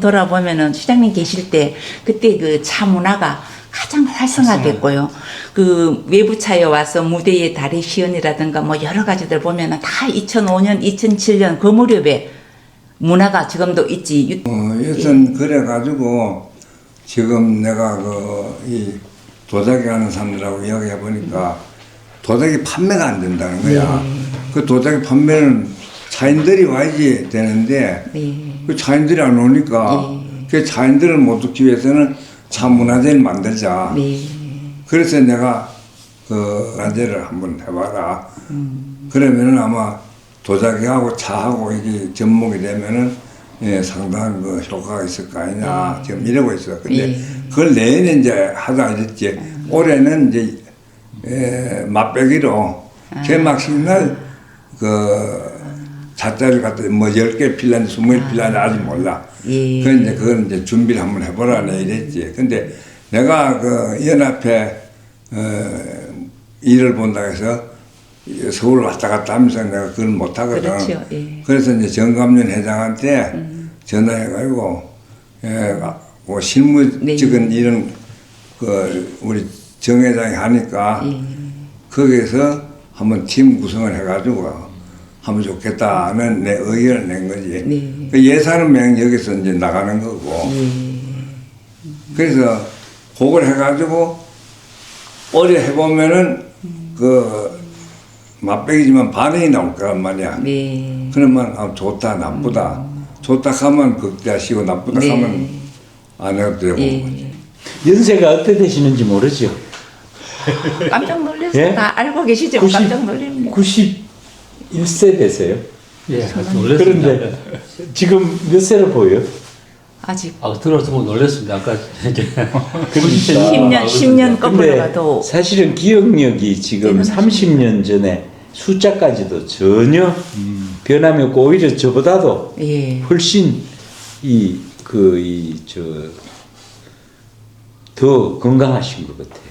돌아보면은 시장님 계실 때 그때 그 차 문화가 가장 활성화됐고요. 그 외부차에 와서 무대의 달의 시연이라든가 뭐 여러 가지들 보면은 다 2005년, 2007년 그 무렵에 문화가 지금도 있지. 여튼 그래가지고 지금 내가 이 도자기 하는 사람들하고 이야기해 보니까 도자기 판매가 안 된다는 거야. 그 도자기 판매는 차인들이 와야지 되는데 그 차인들이 안 오니까 그 차인들을 못 얻기 위해서는 차 문화재를 만들자. 그래서 내가 그 문화재를 한번 해봐라. 그러면은 아마 도자기하고 차하고 이게 접목이 되면은 상당한 그 효과가 있을 거 아니냐. 지금 이러고 있어. 근데 그걸 내년에 이제 하자 이랬지. 올해는 이제 맛배기로 개막식 날 그 자자를 갖다 뭐 10개 필란지 20개 필란지 아직 몰라. 그건 이제 준비를 한번 해보라 내 이랬지. 근데 내가 그 연합회 일을 본다 해서 서울 왔다 갔다 하면서 내가 그걸 못 하거든. 그렇죠. 그래서 이제 정감년 회장한테 전화해가지고 뭐 실무적인 일은 그 우리 정 회장이 하니까 거기에서 한번 팀 구성을 해가지고 하면 좋겠다는 내 의견을 낸 거지. 그 예산은 명 여기서 이제 나가는 거고. 그래서 그걸 해가지고 올해 해보면은 그 맛배기지만 반응이 나올 거란 말이야. 그러면 좋다 나쁘다. 좋다 하면 극대하시고 나쁘다 하면 안 해도 되고. 연세가 어떻게 되시는지 모르죠? 깜짝 놀랐어요. 예? 다 알고 계시지만 깜짝 놀랍니다. 91세 되세요? 예, 놀랐습니다. 그런데 지금 몇 세로 보여요? 아직 들어서 뭐 놀랐습니다. 아까 이제 10년 거꾸로 가도 사실은 기억력이 지금 30년 전에 숫자까지도 전혀 변함이 없고 오히려 저보다도 훨씬 더 건강하신 것 같아요.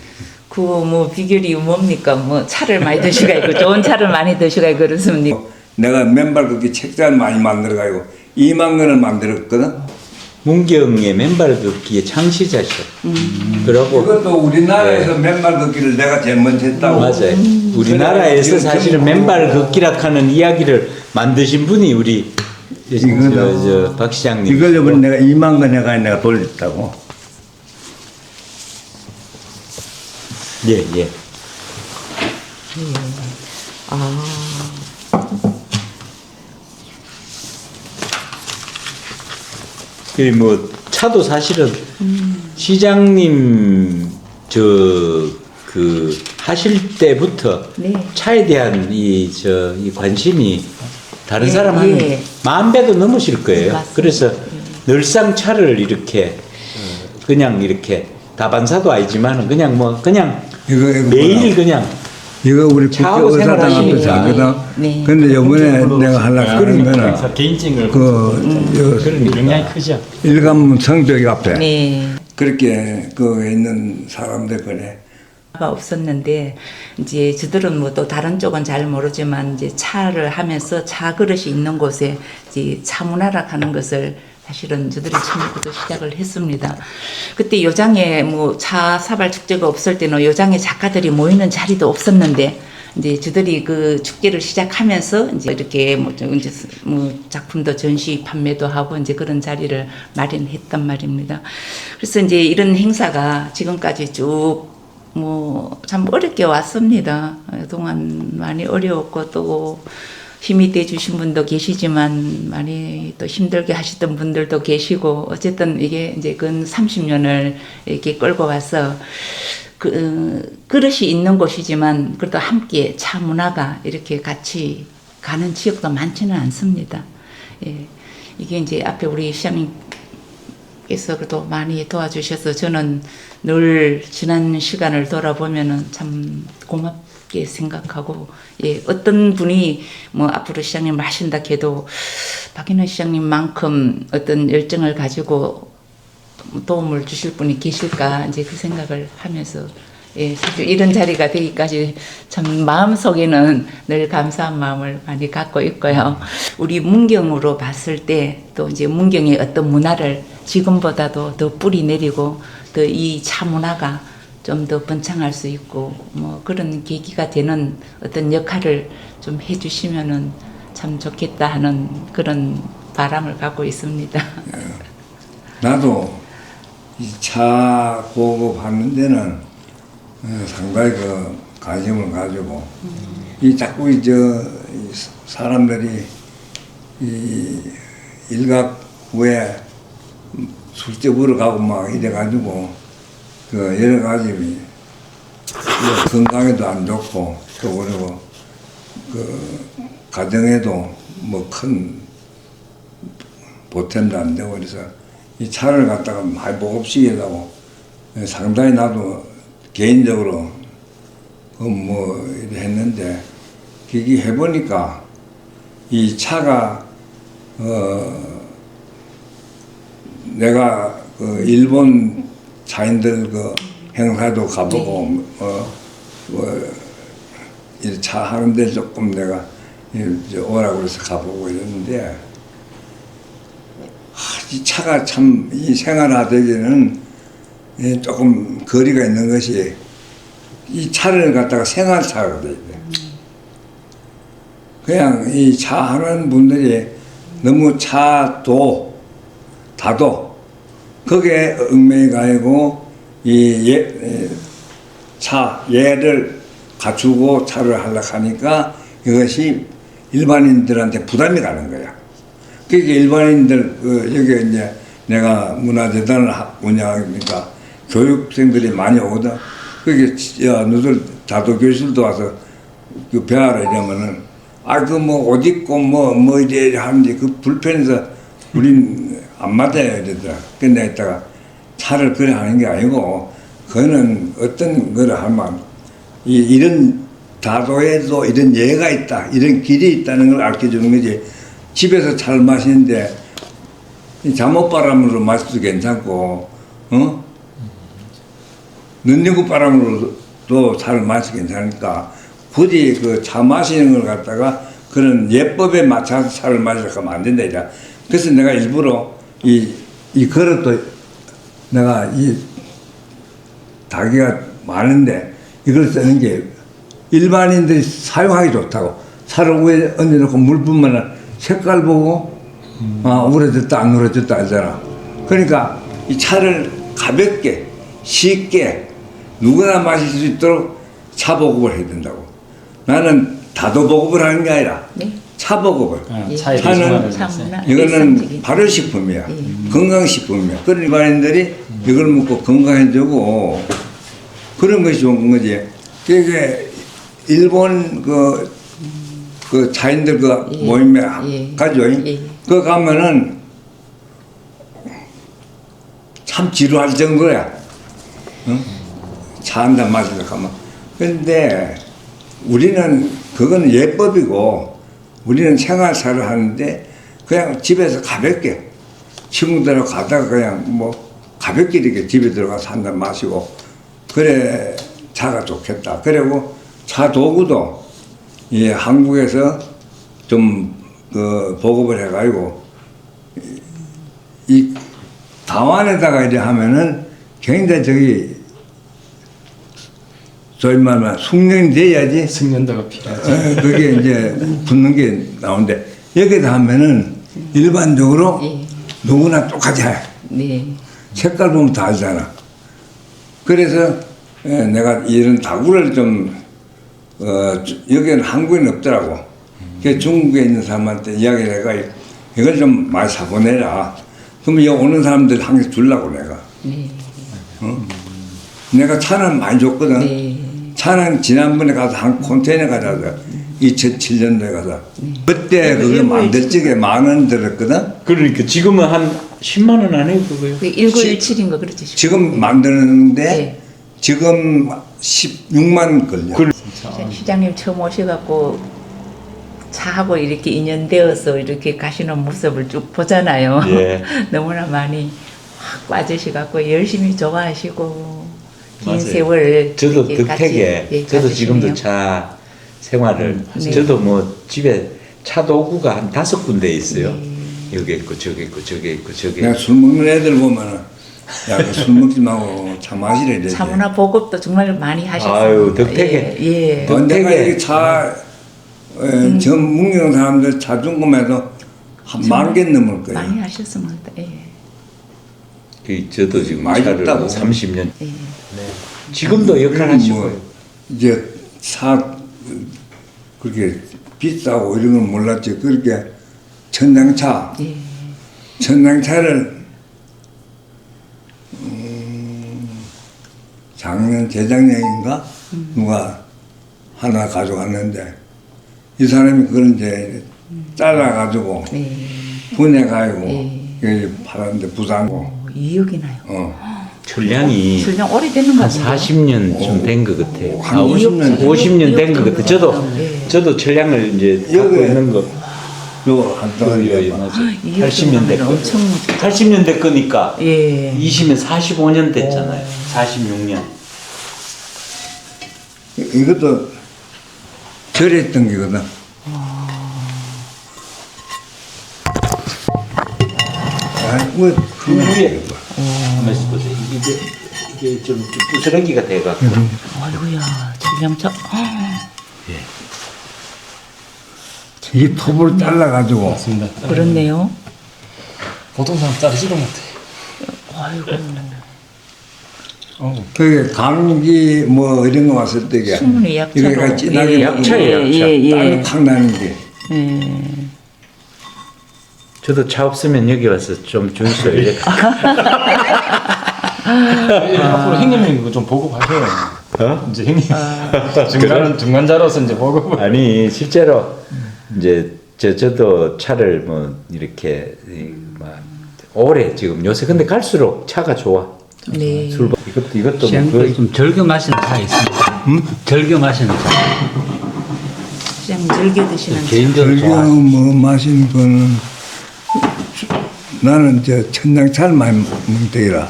그 뭐 비결이 뭡니까? 뭐 차를 많이 드시가 있고 좋은 차를 많이 드시가 있고 그렇습니까? 내가 맨발 걷기 책자를 많이 만들어가지고 2만 권을 만들었거든. 문경의 맨발 걷기의 창시자셔. 그러고 이것도 우리나라에서 맨발 걷기를 내가 제일 먼저 했다고. 맞아요. 우리나라에서 사실은 맨발 걷기라 하는 이야기를 만드신 분이 우리 박 시장님. 이걸 이번에 내가 2만 권 해가 내가 돌렸다고. 예. 그리고 뭐 차도 사실은 시장님 하실 때부터 차에 대한 이 관심이 다른 사람 한 10,000배도 넘으실 거예요. 맞습니다. 그래서 늘상 차를 이렇게 그냥 이렇게 다반사도 아니지만 그냥 이거 매일 뭐라. 그냥 이거 우리 국회의사당 앞에서 하거든. 근데 요번에 내가 하려고 하는 거는 개인증을 그런 영향이 크죠. 일감 성벽 앞에 그렇게 그 있는 사람들 그래. 없었는데 이제 저들은 뭐 또 다른 쪽은 잘 모르지만 이제 차를 하면서 차 그릇이 있는 곳에 이제 차 문화라 하는 것을 사실은 저들이 처음부터 시작을 했습니다. 그때 요장에 뭐 차 사발 축제가 없을 때는 요장에 작가들이 모이는 자리도 없었는데 이제 저들이 그 축제를 시작하면서 이제 이렇게 뭐 작품도 전시 판매도 하고 이제 그런 자리를 마련했단 말입니다. 그래서 이제 이런 행사가 지금까지 쭉 뭐 참 어렵게 왔습니다. 그동안 많이 어려웠고 또 힘이 돼 주신 분도 계시지만 많이 또 힘들게 하시던 분들도 계시고 어쨌든 이게 이제 근 30년을 이렇게 끌고 와서 그릇이 있는 곳이지만 그래도 함께 차 문화가 이렇게 같이 가는 지역도 많지는 않습니다. 이게 이제 앞에 우리 시장님께서 그래도 많이 도와주셔서 저는 늘 지난 시간을 돌아보면은 참 고맙게 생각하고 어떤 분이 뭐 앞으로 시장님을 하신다 해도 박인호 시장님만큼 어떤 열정을 가지고 도움을 주실 분이 계실까 이제 그 생각을 하면서 사실 이런 자리가 되기까지 참 마음속에는 늘 감사한 마음을 많이 갖고 있고요. 우리 문경으로 봤을 때 또 이제 문경의 어떤 문화를 지금보다도 더 뿌리 내리고 더 이 차 문화가 좀 더 번창할 수 있고 뭐 그런 계기가 되는 어떤 역할을 좀 해주시면은 참 좋겠다 하는 그런 바람을 갖고 있습니다. 나도 이 차 보급하는 데는 상당히 그 관심을 가지고 이 자꾸 이 사람들이 이 일각 후에 술집 으로 가고 막 이래가지고 그 여러 가지 건강에도 안 좋고 또 그리고 그 가정에도 뭐 큰 보탬도 안 되고 그래서 이 차를 갖다가 많이 보급시키려고 상당히 나도 개인적으로 뭐 했는데 그게 해보니까 이 차가 내가 그 일본 차인들 그 행사도 가보고 이 차 하는데 조금 내가 오라고 해서 가보고 이랬는데 이 차가 참 이 생활화되기는 조금 거리가 있는 것이 이 차를 갖다가 생활차가 돼야 돼. 그냥 이 차 하는 분들이 너무 다도 거기에 얽매여 가지고 얘를 갖추고 차를 하려고 하니까 이것이 일반인들한테 부담이 가는 거야. 그러니까 일반인들 여기 이제 내가 문화재단을 운영하니까 교육생들이 많이 오거든. 그게 야 너들 다도 교실도 와서 그 배워라 이러면은 그 뭐 옷 입고 뭐 이래 하는지 그 불편해서 우린 안 맞아요 이러더라. 근데 이따가 차를 그래 하는 게 아니고 그거는 어떤 거를 하면 이런 다도에도 이런 예가 있다, 이런 길이 있다는 걸 알려주는 거지. 집에서 차를 마시는데 잠옷바람으로 마셔도 괜찮고, 눈여구 바람으로도 차를 마셔도 괜찮으니까 굳이 그 차 마시는 걸 갖다가 그런 예법에 맞춰서 차를 마시려고 하면 안 된다 이라. 그래서 내가 일부러 이 그릇도 내가 이 닭이가 많은데 이걸 쓰는 게 일반인들이 사용하기 좋다고. 차를 위에 얹어놓고 물 붓면은 색깔 보고 우러졌다 안 우러졌다 알잖아. 그러니까 이 차를 가볍게 쉽게 누구나 마실 수 있도록 차 보급을 해야 된다고. 나는 다도 보급을 하는 게 아니라 네. 차 보급을. 차는 이거는 발효식품이야. 건강식품이야. 그런 일반인들이 이걸 먹고 건강해지고 그런 것이 좋은 거지. 그게 일본 그 차인들 모임에 가죠. 그 가면은 참 지루할 정도야. 차 한 잔 마시러 가면. 근데 우리는 그거는 예법이고 우리는 생활차를 하는데 그냥 집에서 가볍게 친구들하고 가다가 그냥 뭐 가볍게 이렇게 집에 들어가서 한 잔 마시고 그래 차가 좋겠다. 그리고 차 도구도 한국에서 좀 보급을 해가지고 이 다완에다가 이래 하면은 굉장히 저희 말만 숙련이 돼야지 숙련도가 필요하죠. 그게 이제 붙는 게 나오는데 여기다 하면은 일반적으로 누구나 똑같이 해. 네. 색깔 보면 다 알잖아. 그래서 내가 이런 다구를 좀 여기는 한국에는 없더라고. 그래서 중국에 있는 사람한테 이야기를 해가 이걸 좀 많이 사보내라. 그러면 여기 오는 사람들 한 개 주려고 내가. 네. 내가 차는 많이 줬거든. 네. 차는 지난번에 가서 한 컨테이너 가져서 2007년도에 가서 그때 그거 만들 적에 10,000원 들었거든. 그러니까 지금은 한 10만 원 안 해요 그거요. 1917인 거 그렇죠. 지금 만드는데 네. 지금 16만 걸려. 시장님 처음 오셔갖고 차하고 이렇게 인연되어서 이렇게 가시는 모습을 쭉 보잖아요. 예. 너무나 많이 확 빠지셔갖고 열심히 좋아하시고 긴 맞아요. 세월 저도 이렇게 덕택에 같이, 저도 가지시네요. 지금도 차 생활을 네. 저도 뭐 집에 차 도구가 한 5군데 있어요. 여기 있고 저기 있고 저기 있고 저기 내가 술 먹는 애들 보면은 야술 먹지 말고 차 마시래 이러지. 차문화 보급도 정말 많이 하셨어요. 아유, 덕택에. 예. 예. 내가 이 차, 전 묵는 사람들 차 중금에도 한 10,000개 넘을 거예요. 많이 하셨습니다. 예. 저도 지금 많이 차를 있다고. 30년 예. 지금도 역할 하시고 뭐 이제 차 그렇게 비싸고 이런 건 몰랐지. 그렇게 천장차, 예. 천장차를 작년 재작년인가 누가 하나 가져갔는데 이 사람이 그걸 이제 잘라가지고 예. 분해가지고 예. 여기 팔았는데 부산고 2억이나요. 출량이 출량 오래되는 것 한 같아요. 40년쯤 된 것 같아요. 한 50년 50년 된 것 같아요. 예. 저도 출량을 이제 갖고 여기 있는 거. 요한 예, 덩어리 맞아요. 2억 80년대 거. 엄청 80년대 거니까 예. 20년 45년 됐잖아요. 46년. 이것도 절했던 게거든. 뭐 그 위에 한번 보세요. 이게 좀 부스러기가 돼갖고. 아이고야 출량차. 이 톱을 잘라가지고 맞습니다. 그렇네요. 보통 사람 자르지도 못해. 아이고 그게 감기 뭐 이런 거 왔을 때 이게 충분히 약차로. 이거가 진하게 예, 약차예요, 약차. 예. 탁 나는 게 예. 저도 차 없으면 여기 와서 좀 주이소 이렇게. 앞으로 형님이 그거 좀 보급하셔요. 어? 이제 형님 중간자로서 이제 보급. 아니 실제로 이제 저도 차를 뭐 이렇게 막 오래 지금 요새 근데 갈수록 차가 좋아. 네. 술 이것도 뭐 시장님 거의 좀 즐겨 마시는 차 있습니다. 즐겨 마시는 차. 그냥 즐겨 드시는 개인적으로 즐겨 좋아. 뭐 마시는 거는 나는 저 천장차를 많이 먹는 데라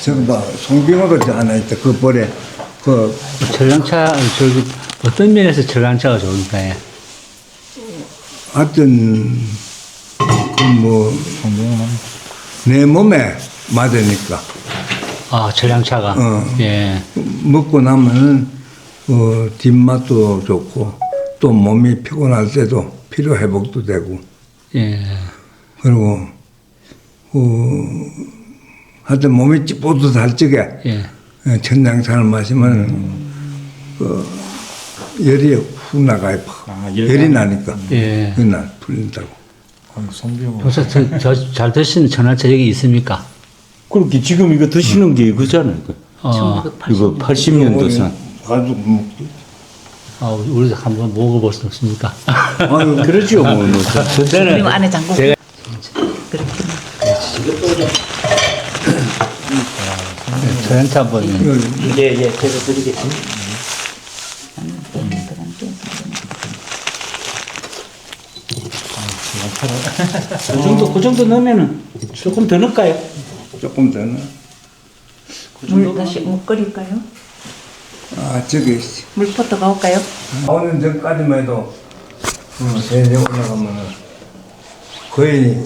저거 봐 송빙어도 하나 있다 그 볼에 그 전량차 저기 어떤 면에서 전량차가 좋을까요? 하여튼 그뭐 내 몸에 맞으니까 아 전량차가. 예. 먹고 나면은 뒷맛도 좋고 또 몸이 피곤할 때도 피로 회복도 되고 예. 그리고 하여튼 몸이 찌뿌듯할 적에 예. 천장차를 마시면 열이 훅 나가요. 열이 나니까 예. 그날 풀린다고. 벌써 잘 드시는 전화차 여기 있습니까? 그렇게 지금 이거 드시는 게 이거잖아요. 이거 80년도 산. 가지고 먹지. 우리도 한번 먹어볼 수 없습니까? 아유, 그러죠 뭐. 그리고 안에 잠그고 제가 그렇게 전량차 한번. 예, 제가 드리겠습니다. 그 정도 넣으면은 조금 더 넣을까요? 조금 더 넣어. 물 다시 물 끓일까요? 저기 물부터 가올까요? 나오는 전까지만 해도 대대 올라가면은 거의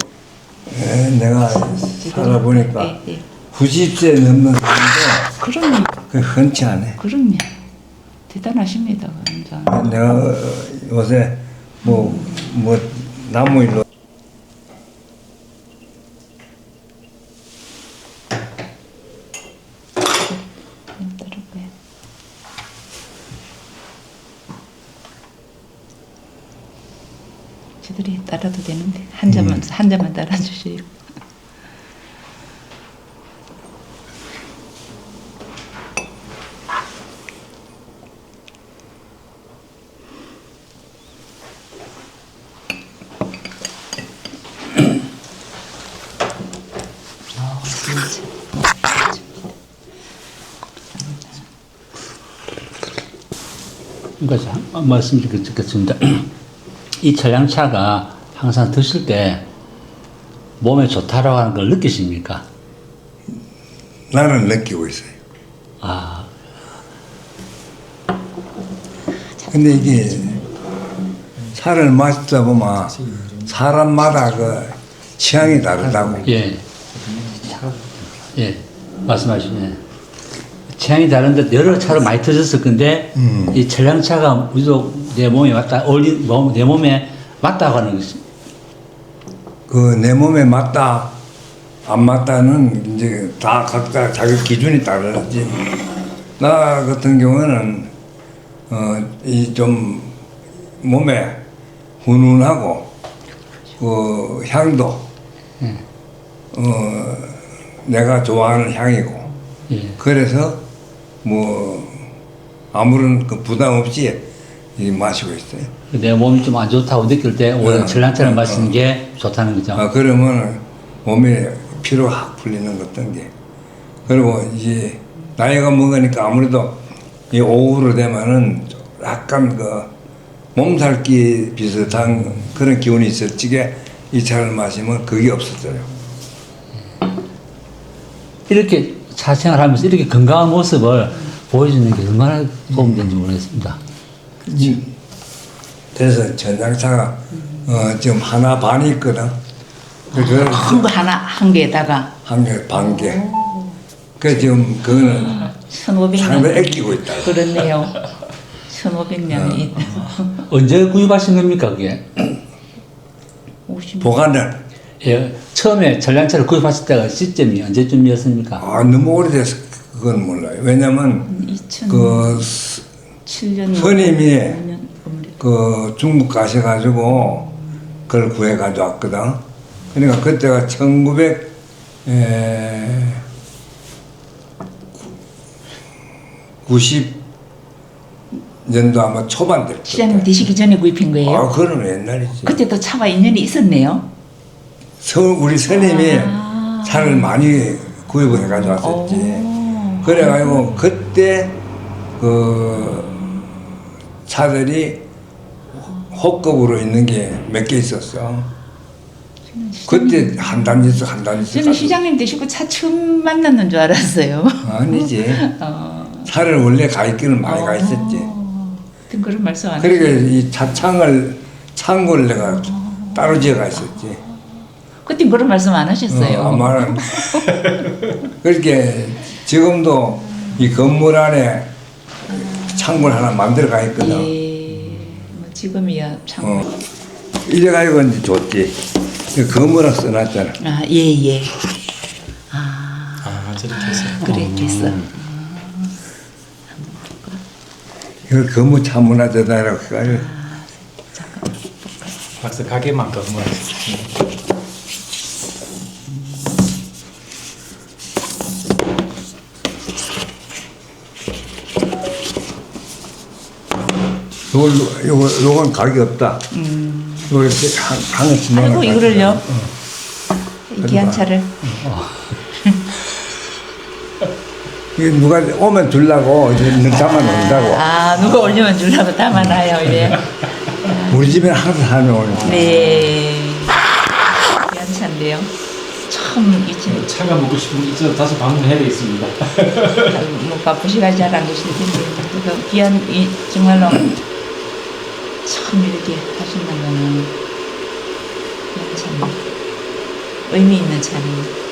내가 살아보니까 예, 예. 90세 넘는 사람도 그럼요. 그 흔치 않아. 그럼요. 대단하십니다. 진짜. 내가 요새 뭐 나무 일로 따를까요? 저들이 따라도 되는데 한 잔만 따라주세요. 그러니까 말씀드리겠습니다. 이 전량차가 항상 드실 때 몸에 좋다라고 하는 걸 느끼십니까? 나는 느끼고 있어요. 아, 근데 이게 차를 마시다 보면 사람마다 그 취향이 다르다고. 예. 예. 말씀하시네. 취향이 다른데 여러 차로 많이 터졌을 건데 이 전량차가 우리도 내 몸에 내 몸에 맞다고 하는 것이. 그 내 몸에 맞다 안 맞다는 이제 다 각자 자기 기준이 다르지. 나 같은 경우는 이 좀 몸에 훈훈하고 그 향도 내가 좋아하는 향이고 예. 그래서 뭐 아무런 그 부담 없이 이 마시고 있어요. 내 몸이 좀 안 좋다고 느낄 때 오히려 전량차를 마시는 게 좋다는 거죠. 그러면 몸에 피로 확 풀리는 것 같은 게. 그리고 이제 나이가 먹으니까 아무래도 이 오후로 되면은 약간 그 몸살기 비슷한 그런 기운이 있었지게 이 차를 마시면 그게 없었어요. 이렇게 사생활 하면서 이렇게 건강한 모습을 보여주는 게 얼마나 도움되는지 모르겠습니다. 그래서 전장차가 지금 하나 반이 있거든. 그래서 큰 거 하나 한 개에다가 한 개, 반 개. 그 지금 그거는 1,500년 상당히 아끼고 있다. 그렇네요. 1,500년이 언제 구입하신 겁니까, 그게? 50년. 보관을 예, 처음에 전량차를 구입하실 때가 시점이 언제쯤이었습니까? 너무 오래돼서 그건 몰라요. 왜냐면 2007년 스님이 그 중국 가셔가지고 그걸 구해 가져왔거든. 그러니까 그때가 1990년도 아마 초반 될 시장님 때. 되시기 전에 구입한 거예요? 그거는 옛날이지. 그때도 차와 인연이 있었네요. 우리 스님이 차를 많이 구입을 해 가져왔었지. 그래가지고 그때 그 차들이 호급으로 있는 게 몇 개 있었어. 그때 한 단지씩 한 단지씩. 저는 시장님 되시고 차 처음 만났는 줄 알았어요. 아니지. 차를 원래 가 있기는 많이 가 있었지. 하여튼 그런 말씀 안 그러니까 하시고. 이 창고를 내가 따로 지어가 있었지. 그때 그런 말씀 안 하셨어요. 아마 그렇게 지금도 이 건물 안에 창고를 하나 만들어 가 있거든. 뭐 지금이야 참. 이래가지고 이제 좋지. 그 건물을 써놨잖아. 예. 저렇게 해서. 그래 됐어. 이걸 건물 차문화재다라고 해가지고. 박스 가게만큼 뭐. 요건 가격이 없다. 요거 이렇게 하나씩 넣어. 아이고 이거를요. 귀한 차를. 이게 누가 오면 주려고 이제 담아놓는다고. 누가 올리면 주려고 담아놔요 이래. 우리 집에 항상 하면 올려. 네. 귀한 차인데요. 처음 이제 차가 먹고 싶으면 이제 다시 방문해야 되겠습니다. 뭐 바쁘시가 잘 안 계실 텐데 그래서 귀한 이 정말로 처음 이렇게 하시는 거는 귀한 차네. 의미 있는 차네요.